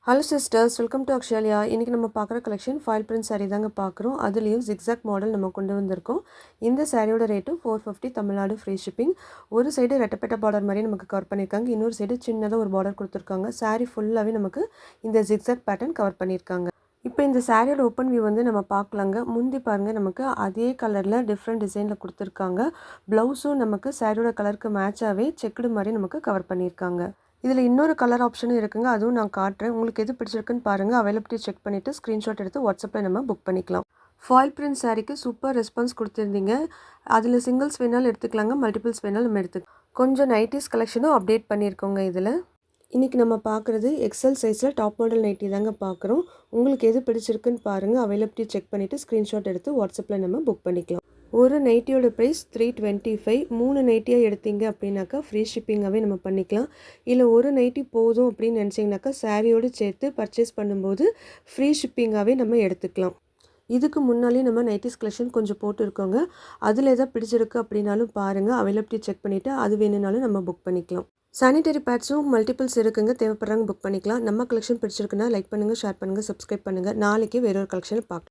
Hello sisters, welcome to Akshaliya. இன்றைக்கி நம்ம பார்க்குற கலெக்ஷன் ஃபாயில் பிரிண்ட் சாரீ தாங்க பார்க்குறோம். அதுலேயும் ஜிக்ஸாக் மாடல் நம்ம கொண்டு வந்திருக்கோம். இந்த சாரியோட ரேட்டு 450, தமிழ்நாடு ஃப்ரீ ஷிப்பிங். ஒரு சைடு ரெட்டப்பட்ட பார்டர் மாதிரி நமக்கு கவர் பண்ணியிருக்காங்க, இன்னொரு சைடு சின்னதாக ஒரு பார்டர் கொடுத்துருக்காங்க. சாரீ ஃபுல்லாகவே நமக்கு இந்த ஜிக்ஸாக் பேட்டர்ன் கவர் பண்ணியிருக்காங்க. இப்போ இந்த சாரியோட ஓப்பன் வியூ வந்து நம்ம பார்க்கலாங்க. முந்தி பாருங்கள், நமக்கு அதே கலரில் டிஃப்ரெண்ட் டிசைனில் கொடுத்துருக்காங்க. ப்ளவுஸும் நமக்கு சாரியோட கலருக்கு மேட்சாகவே செக்குடு மாதிரி நமக்கு கவர் பண்ணியிருக்காங்க. இதில் இன்னொரு கலர் ஆப்ஷனும் இருக்குங்க, அதுவும் நான் காட்டுறேன். உங்களுக்கு எது பிடிச்சிருக்குன்னு பாருங்கள். அவைலபிலிட்டி செக் பண்ணிவிட்டு ஸ்க்ரீன்ஷாட் எடுத்து வாட்ஸ்அப்பில் நம்ம புக் பண்ணிக்கலாம். ஃபாயில் பிரிண்ட் சாரீக்கு சூப்பர் ரெஸ்பான்ஸ் கொடுத்துருந்தீங்க. அதில் சிங்கிள்ஸ் வேணாலும் எடுத்துக்கலாங்க, மல்டிபிள்ஸ் வேணாலும் நம்ம எடுத்துக்கலாம். கொஞ்சம் நைட்டிஸ் கலெக்ஷனும் அப்டேட் பண்ணியிருக்கோங்க. இதில் இன்றைக்கி நம்ம பார்க்குறது எக்ஸல் சைஸில் டாப் மாடல் நைட்டி தாங்க பார்க்குறோம். உங்களுக்கு எது பிடிச்சிருக்குன்னு பாருங்கள். அவைலபிலிட்டி செக் பண்ணிவிட்டு ஸ்க்ரீன்ஷாட் எடுத்து வாட்ஸ்அப்பில் நம்ம புக் பண்ணிக்கலாம். ஒரு நைட்டியோட ப்ரைஸ் 325. 3 நைட்டியாக எடுத்தீங்க அப்படின்னாக்கா ஃப்ரீ ஷிப்பிங்காகவே நம்ம பண்ணிக்கலாம். இல்லை ஒரு நைட்டி போதும் அப்படின்னு நினச்சிங்கனாக்கா சாரியோடு சேர்த்து பர்ச்சேஸ் பண்ணும்போது ஃப்ரீ ஷிப்பிங்காகவே நம்ம எடுத்துக்கலாம். இதுக்கு முன்னாலே நம்ம நைட்டிஸ் கலெக்ஷன் கொஞ்சம் போட்டுருக்கோங்க. அதில் எதாவது பிடிச்சிருக்கு அப்படின்னாலும் பாருங்கள். அவைலபிலிட்டி செக் பண்ணிவிட்டு அது வேணும்னாலும் நம்ம புக் பண்ணிக்கலாம். சானிடரி பேட்ஸும் மல்டிபிள்ஸ் இருக்குங்க, தேவைப்படுறாங்க புக் பண்ணிக்கலாம். நம்ம கலெக்ஷன் பிடிச்சிருக்குன்னா லைக் பண்ணுங்கள், ஷேர் பண்ணுங்கள், சப்ஸ்கிரைப் பண்ணுங்கள். நாளைக்கு வேறொரு கலெக்ஷனை பார்க்கலாம்.